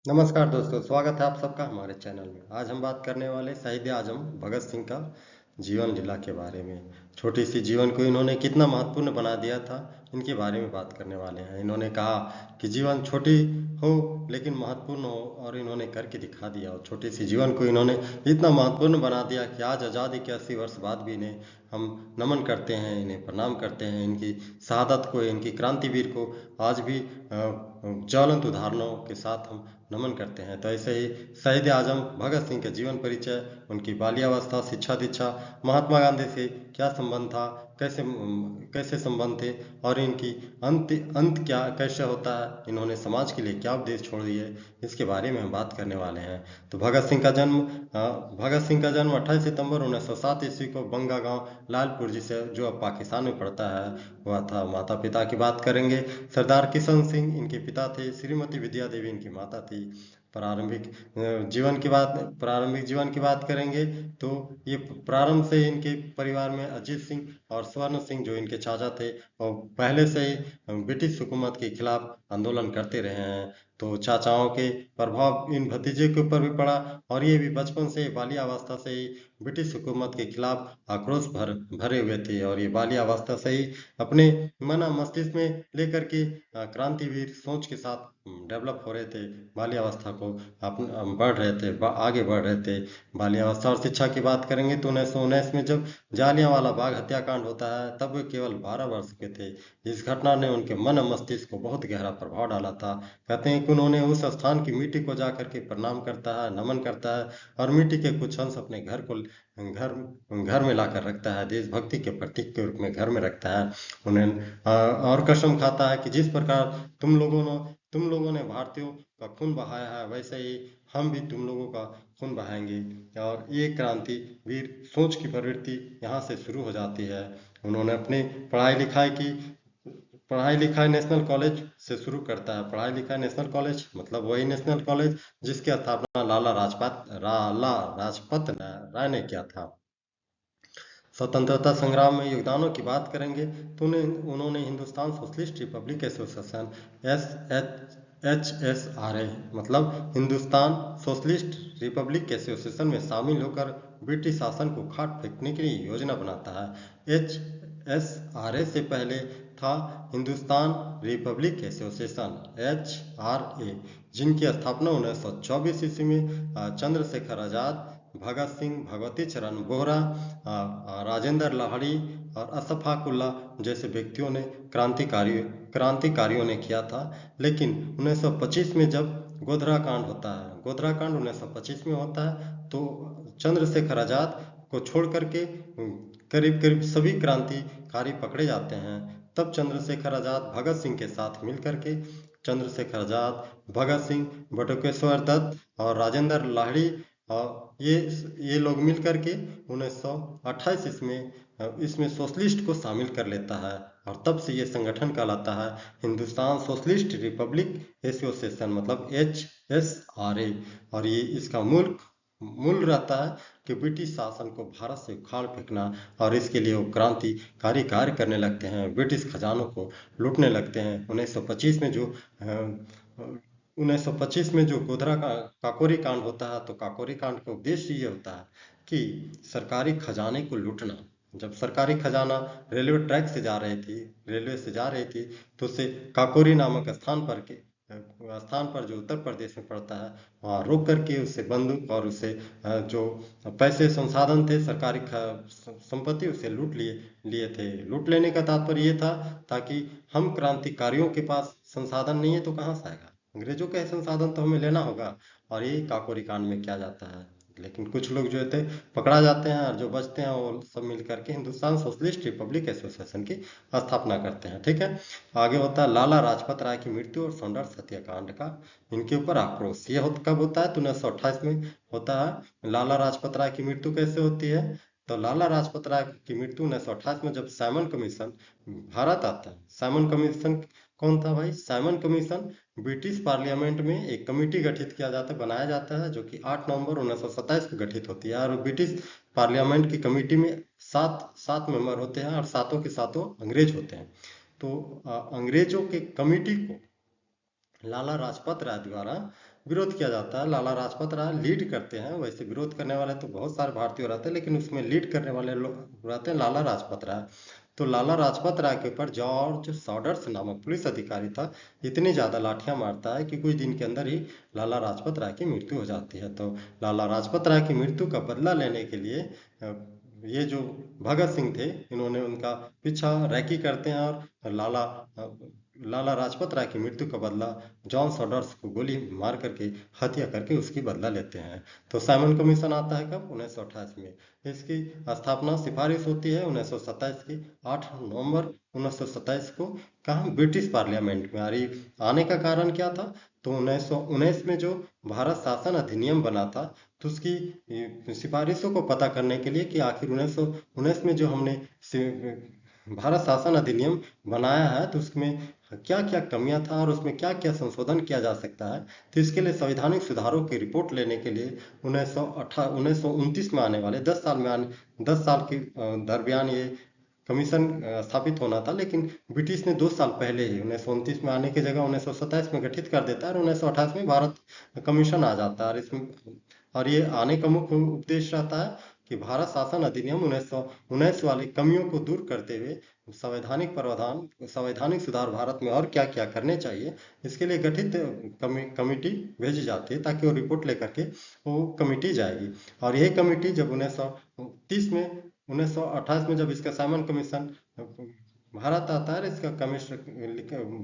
नमस्कार दोस्तों, स्वागत है आप सबका हमारे चैनल में। आज हम बात करने वाले शहीद आजम भगत सिंह का जीवन लीला के बारे में। छोटी सी जीवन को इन्होंने कितना महत्वपूर्ण बना दिया था, इनके बारे में बात करने वाले हैं। इन्होंने कहा कि जीवन छोटी हो लेकिन महत्वपूर्ण हो, और इन्होंने करके दिखा दिया। और छोटी सी जीवन को इन्होंने इतना महत्वपूर्ण बना दिया कि आज आज़ादी के 80 वर्ष बाद भी इन्हें हम नमन करते हैं, इन्हें प्रणाम करते हैं। इनकी शहादत को, इनकी क्रांतिवीर को आज भी ज्वलंत उदाहरणों के साथ हम नमन करते हैं। तो ऐसे ही शहीद आजम भगत सिंह के जीवन परिचय, उनकी बाल्यावस्था, शिक्षा दीक्षा, महात्मा गांधी से क्या संबंध था, कैसे कैसे संबंध थे, और इनकी अंत अंत क्या कैसे होता है, इन्होंने समाज के लिए क्या उपदेश छोड़ दिए, इसके बारे में हम बात करने वाले हैं। तो भगत सिंह का जन्म 28 सितंबर 1907 ईस्वी को बंगा गांव लालपुर जी से, जो अब पाकिस्तान में पड़ता है, हुआ था। माता पिता की बात करेंगे, सरदार किशन सिंह इनके पिता थे, श्रीमती विद्या देवी इनकी माता थी। प्रारंभिक जीवन की बात करेंगे तो ये प्रारंभ से इनके परिवार में अजीत सिंह और स्वर्ण सिंह, जो इनके चाचा थे, और पहले से ही ब्रिटिश हुकूमत के खिलाफ आंदोलन करते रहे हैं। तो चाचाओं के प्रभाव इन भतीजे के ऊपर भी पड़ा, और ये भी बचपन से, बाल्यावस्था से ही ब्रिटिश हुकूमत के खिलाफ आक्रोश भरे हुए थे। और ये बाल्यावस्था से ही अपने मन मस्तिष्क में लेकर के क्रांतिवीर सोच के साथ डेवलप हो रहे थे। बाल्यावस्था को बढ़ रहे थे, आगे बढ़ रहे थे। बाल्यावस्था और शिक्षा की बात करेंगे तो 1919 में जब जालियांवाला बाग हत्याकांड होता है, तब वे केवल 12 वर्ष के थे। इस घटना ने उनके मन मस्तिष्क को बहुत गहरा प्रभाव डाला था। कहते हैं कि उन्होंने उस स्थान की मिट्टी को जा करके प्रणाम करता है, नमन करता है, और मिट्टी के कुछ अंश अपने घर घर में लाकर रखता है, देशभक्ति के प्रतीक के रूप में घर में रखता है। उन्हें और कसम खाता है कि जिस प्रकार तुम लोगों ने भारतीयों का खून बहाया है, वैसे ही हम भी तुम लोगों का खून बहाएंगे। और ये क्रांति वीर सोच की प्रवृत्ति यहाँ से शुरू हो जाती है। उन्होंने अपनी पढ़ाई लिखाई नेशनल कॉलेज से शुरू करता है। पढ़ाई लिखाई नेशनल कॉलेज मतलब वही नेशनल कॉलेज जिसकी स्थापना लाला राजपत राय ने किया था। स्वतंत्रता संग्राम में योगदानों की बात करेंगे तो उन्होंने Hindustan socialist Republic association HSRA मतलब हिंदुस्तान सोशलिस्ट रिपब्लिक एसोसिएशन में शामिल होकर ब्रिटिश शासन को खाट फेंकने के लिए योजना बनाता है। HSRA से पहले था हिंदुस्तान रिपब्लिक एसोसिएशन HRA, जिनकी स्थापना 1924 ईस्वी में चंद्रशेखर आजाद, भगत सिंह, भगवती चरण बोहरा, राजेंद्र लाहिड़ी और अशफाक उल्लाह जैसे व्यक्तियों ने क्रांतिकारियों ने किया था। लेकिन 1925 में जब गोधरा कांड होता है, गोधरा कांड 1925 में होता है, तो चंद्रशेखर आजाद को छोड़ करके करीब करीब सभी क्रांतिकारी पकड़े जाते हैं। तब चंद्रशेखर आजाद भगत सिंह के साथ मिलकर के चंद्रशेखर आजाद, भगत सिंह, बटुकेश्वर दत्त और राजेंद्र लाहिड़ी, और ये लोग मिल करके 1928 इसमें सोशलिस्ट को शामिल कर लेता है। और तब से ये संगठन कहलाता है हिंदुस्तान सोशलिस्ट रिपब्लिक एसोसिएशन मतलब HSRA। और ये इसका मूल रहता है कि ब्रिटिश शासन को भारत से उखाड़ फेंकना, और इसके लिए वो क्रांतिकारी कार्य करने लगते हैं, ब्रिटिश खजानों को लूटने लगते हैं। 1925 में जो गोधरा का काकोरी कांड होता है, तो काकोरी कांड का उद्देश्य ये होता है कि सरकारी खजाने को लूटना। जब सरकारी खजाना रेलवे से जा रही थी, तो उसे काकोरी नामक स्थान पर जो उत्तर प्रदेश में पड़ता है, वहाँ रोक करके उसे बंदूक और उसे जो पैसे संसाधन थे, सरकारी संपत्ति, उसे लिए थे। लूट लेने का तात्पर्य ये था ताकि हम क्रांतिकारियों के पास संसाधन नहीं है तो कहाँ से आएगा, अंग्रेजों का संसाधन तो हमें लेना होगा। और ये काकोरी कांड में किया जाता है। लेकिन कुछ लोग जो थे पकड़ा जाते हैं, और जो बचते हैं वो सब मिल करके हिंदुस्तान सोशलिस्ट रिपब्लिक एसोसिएशन की स्थापना करते हैं। ठीक है, आगे होता है लाला लाजपत राय की मृत्यु और सौंदर्य हत्याकांड का इनके ऊपर आक्रोश। ये कब होता है तो 1928 में होता है। लाला लाजपत राय की मृत्यु कैसे होती है, तो लाला लाजपत राय की मृत्यु 1928 में जब साइमन कमीशन भारत आता है। साइमन कमीशन कौन था भाई? साइमन कमीशन ब्रिटिश पार्लियामेंट में एक कमेटी गठित बनाया जाता है, जो कि 8 नवंबर 1927 को गठित होती है। और ब्रिटिश पार्लियामेंट की कमेटी में सात मेंबर होते हैं, और सातों के सातों अंग्रेज होते हैं। तो अंग्रेजों के कमेटी को लाला लाजपत राय द्वारा विरोध किया जाता है। लाला लाजपत राय लीड करते हैं, वैसे विरोध करने वाले तो बहुत सारे भारतीय रहते हैं, लेकिन उसमें लीड करने वाले लोग रहते हैं लाला लाजपत राय। तो लाला लाजपत राय के ऊपर जॉर्ज सॉडर्स नामक पुलिस अधिकारी था, इतनी ज्यादा लाठियां मारता है कि कुछ दिन के अंदर ही लाला लाजपत राय की मृत्यु हो जाती है। तो लाला लाजपत राय की मृत्यु का बदला लेने के लिए ये जो भगत सिंह थे, इन्होंने उनका पीछा रैकी करते हैं और लाला लाजपत राय की मृत्यु का बदला जॉन सॉडर्स को गोली मार करके हत्या करके उसकी बदला लेते हैं। तो साइमन कमीशन आता है कब? 1928 में। इसकी स्थापना सिफारिश होती है 1927 की 8 नवंबर 1927 को। कहाँ? ब्रिटिश पार्लियामेंट में। आने का कारण क्या था? तो 1919 में जो भारत शासन अधिनियम बना था, तो उसकी सिफारिशों को पता करने के लिए कि आखिर 1919 में जो हमने भारत शासन अधिनियम बनाया है, तो उसमें क्या क्या कमियां था और उसमें क्या क्या संशोधन किया जा सकता है। तो इसके लिए संवैधानिक सुधारों की रिपोर्ट लेने के लिए 1929 में आने वाले 10 साल के दरमियान ये कमीशन स्थापित होना था, लेकिन ब्रिटिश ने 2 साल पहले ही 1929 में आने की जगह 1927 में गठित कर देता है और 1928 में भारत कमीशन आ जाता है। और इसमें और ये आने का मुख्य उद्देश्य रहता है कि भारत शासन अधिनियम 1919 वाली कमियों को दूर करते हुए संवैधानिक प्रावधान, संवैधानिक सुधार भारत में और क्या क्या करने चाहिए, इसके लिए गठित कमेटी भेजी जाती है, ताकि वो रिपोर्ट लेकर के वो कमेटी जाएगी। और यही कमेटी जब 1928 में जब इसका साइमन कमीशन भारत आता है, इसका कमीशन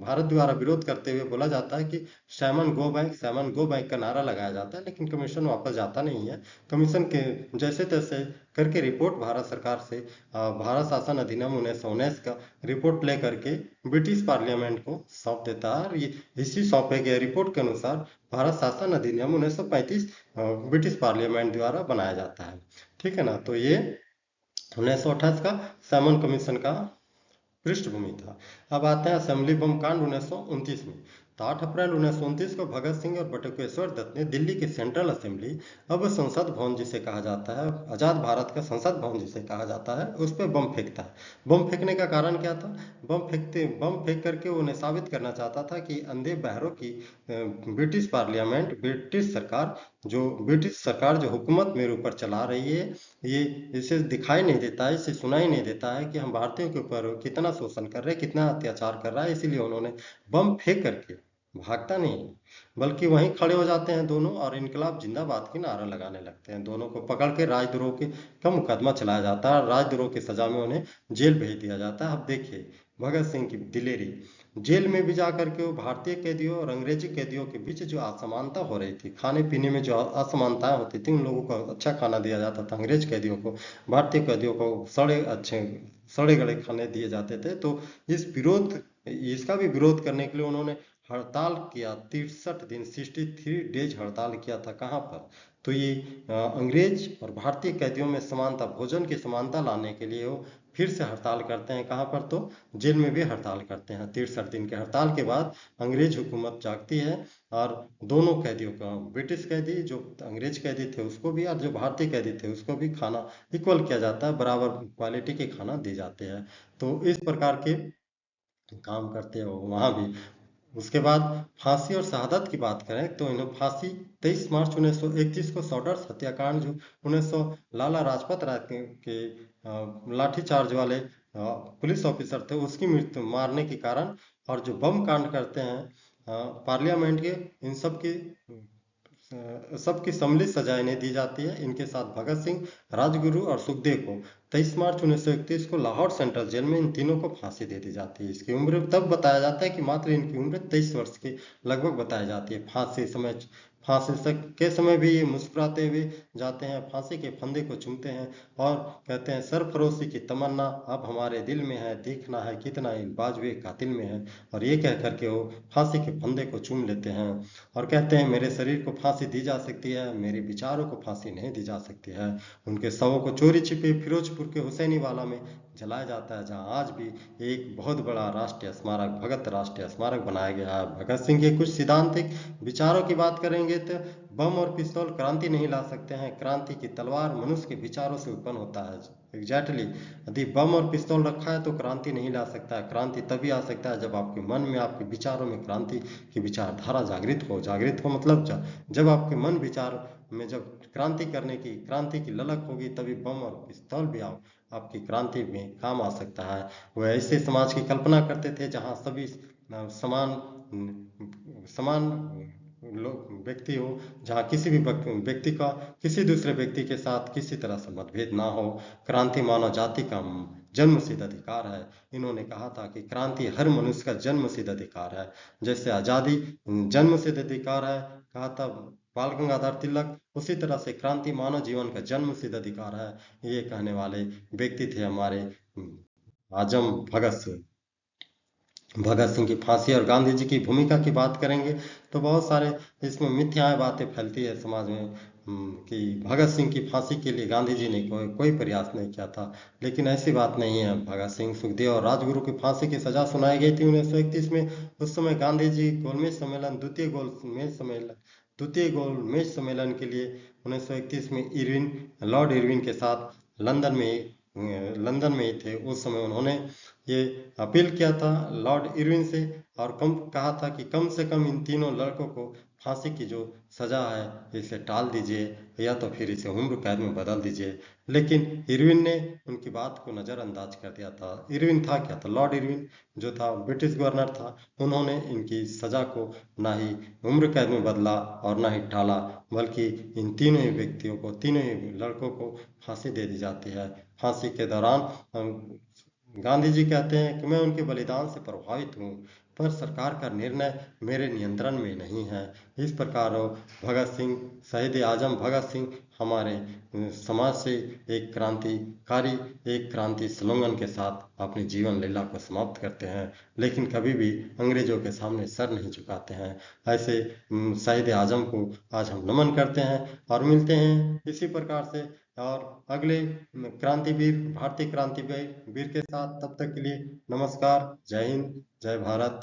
भारत द्वारा विरोध करते हुए बोला जाता है कि साइमन गो बैक का नारा लगाया जाता है, लेकिन कमीशन वापस जाता नहीं है। कमीशन के जैसे तैसे करके रिपोर्ट भारत सरकार से भारत शासन अधिनियम 1919 का रिपोर्ट ले करके ब्रिटिश पार्लियामेंट को सौंप देता है। और ये इसी सौंपे गए रिपोर्ट के अनुसार भारत शासन अधिनियम 1935 ब्रिटिश पार्लियामेंट द्वारा बनाया जाता है। ठीक है ना? तो ये 1928 का साइमन कमीशन का पृष्ठभूमि था। अब आते हैं असेंबली बम कांड 1929 में। तो 8 अप्रैल 1929 को भगत सिंह और बटुकेश्वर दत्त ने दिल्ली की सेंट्रल असेंबली, अब संसद भवन जिसे कहा जाता है, आजाद भारत का संसद भवन जिसे कहा जाता है, उस पर बम फेंकता है। बम फेंकने का कारण क्या था? बम फेंक करके उन्हें साबित करना चाहता था कि अंधे बहरों की ब्रिटिश पार्लियामेंट, ब्रिटिश सरकार जो हुकूमत मेरे ऊपर चला रही है, ये इसे दिखाई नहीं देता है, इसे सुनाई नहीं देता है कि हम भारतीयों के ऊपर कितना शोषण कर रहे हैं, कितना अत्याचार कर रहा है। इसीलिए उन्होंने बम फेंक करके, भागता नहीं बल्कि वहीं खड़े हो जाते हैं दोनों और इनकलाब जिंदाबाद की नारा लगाने लगते हैं। दोनों को पकड़ के राजद्रोह के का मुकदमा चलाया जाता है और राजद्रोह की सजा में उन्हें जेल भेज दिया जाता है। अब देखिए भगत सिंह की दिलेरी। जेल में भी जा करके वो भारतीय कैदियों और अंग्रेजी कैदियों के बीच जो असमानता हो रही थी, खाने पीने में जो असमानताएं होती थी, उन लोगों को अच्छा खाना दिया जाता था, अंग्रेज कैदियों को, भारतीय कैदियों को सड़े गले खाने दिए जाते थे। तो इसका भी विरोध करने के लिए उन्होंने हड़ताल किया। 63 दिन 63 डेज हड़ताल किया था। कहाँ पर? तो ये अंग्रेज और भारतीय कैदियों में समानता, भोजन की समानता लाने के लिए वो फिर से हड़ताल करते हैं। कहाँ पर? तो जेल में भी हड़ताल करते हैं। 63 दिन के हड़ताल के बाद अंग्रेज हुकूमत जागती है और दोनों कैदियों का, ब्रिटिश कैदी जो अंग्रेज कैदी थे उसको भी और जो भारतीय कैदी थे उसको भी खाना इक्वल किया जाता है, बराबर क्वालिटी के खाना दिए जाते हैं। तो इस प्रकार के काम करते हो वहाँ भी। उसके बाद फांसी और शहादत की बात करें तो इन्हें फांसी 23 मार्च 1931 को सॉडर्स हत्याकांड, जो 1900 लाला लाजपत राय लाठीचार्ज वाले पुलिस ऑफिसर थे, उसकी मृत्यु मारने के कारण, और जो बम कांड करते हैं पार्लियामेंट के, इन सबकी सम्मिलित सजा इन्हें दी जाती है। इनके साथ भगत सिंह, राजगुरु और सुखदेव को 23 मार्च 1931 को लाहौर सेंट्रल जेल में इन तीनों को फांसी दे दी जाती है। इसकी उम्र तब बताया जाता है कि मात्र इनकी उम्र 23 वर्ष के लगभग बताई जाती है। फांसी के समय भी ये मुस्कुराते हुए जाते हैं, फांसी के फंदे को चूमते हैं और कहते हैं, सरफरोशी की तमन्ना अब हमारे दिल में है, देखना है कितना इन बाजुए कातिल में है। और ये कह करके वो फांसी के फंदे को चूम लेते हैं और कहते हैं, मेरे शरीर को फांसी दी जा सकती है, मेरे विचारों को फांसी नहीं दी जा सकती है। उनके शवों को चोरी छिपे फिरोजपुर के हुसैनी वाला में जलाया जाता है, जहां आज भी एक बहुत बड़ा राष्ट्रीय स्मारक, भगत राष्ट्रीय स्मारक बनाया गया है। भगत सिंह के कुछ सिद्धांतिक विचारों की बात करेंगे तो बम और पिस्तौल क्रांति नहीं ला सकते हैं। क्रांति की तलवार मनुष्य के विचारों से उत्पन्न होता है। एग्जैक्टली यदि बम और पिस्तौल रखा है तो क्रांति नहीं ला सकता है। क्रांति तभी आ सकता है जब आपके मन में, आपके विचारों में क्रांति की विचारधारा जागृत हो। जागृत हो मतलब जब आपके मन विचार में जब क्रांति की ललक होगी, तभी बम और पिस्तौल भी आपकी क्रांति में काम आ सकता है। वह ऐसे समाज की कल्पना करते थे जहां सभी समान समान लोग व्यक्ति हो, जहां किसी भी व्यक्ति का किसी दूसरे व्यक्ति के साथ किसी तरह से मतभेद ना हो। क्रांति मानव जाति का जन्मसिद्ध अधिकार है। इन्होंने कहा था कि क्रांति हर मनुष्य का जन्मसिद्ध अधिकार है। जैसे आजादी जन्मसिद्ध अधिकार है कहा था बाल गंगाधर तिलक, उसी तरह से क्रांति मानव जीवन का जन्मसिद्ध अधिकार है। ये कहने वाले व्यक्ति थे हमारे आजम भगत सिंह। भगत सिंह की फांसी और गांधी जी की भूमिका की बात करेंगे तो बहुत सारे इसमें मिथ्याएं बातें फैलती है समाज में, कि भगत सिंह की फांसी के लिए गांधी जी ने कोई प्रयास नहीं किया था। लेकिन ऐसी बात नहीं है। भगत सिंह, सुखदेव और राजगुरु की फांसी की सजा सुनाई गई थी 1931 में। उस समय गांधी जी गोलमेज सम्मेलन, द्वितीय गोलमेज सम्मेलन के लिए 1931 में लॉर्ड इरविन के साथ लंदन में ही थे। उस समय उन्होंने ये अपील किया था लॉर्ड इरविन से, और कहा था कि कम से कम इन तीनों लड़कों को फांसी की जो सजा है इसे टाल दीजिए, या तो फिर इसे उम्र कैद में बदल दीजिए। लेकिन इरविन ने उनकी बात को नज़रअंदाज कर दिया था। इरविन था क्या था? लॉर्ड इरविन जो था ब्रिटिश गवर्नर था। उन्होंने इनकी सजा को ना ही उम्र कैद में बदला और ना ही टाला, बल्कि इन तीनों ही व्यक्तियों को, तीनों ही लड़कों को फांसी दे दी जाती है। फांसी के दौरान गांधी जी कहते हैं कि मैं उनके बलिदान से प्रभावित हूँ, पर सरकार का निर्णय मेरे नियंत्रण में नहीं है। इस प्रकार भगत सिंह, शहीद आजम भगत सिंह हमारे समाज से एक क्रांतिकारी, एक क्रांति स्लोगन के साथ अपनी जीवन लीला को समाप्त करते हैं, लेकिन कभी भी अंग्रेजों के सामने सर नहीं झुकाते हैं। ऐसे शहीद आजम को आज हम नमन करते हैं और मिलते हैं इसी प्रकार से और अगले भारतीय क्रांतिवीर के साथ। तब तक के लिए नमस्कार, जय हिंद, जय भारत।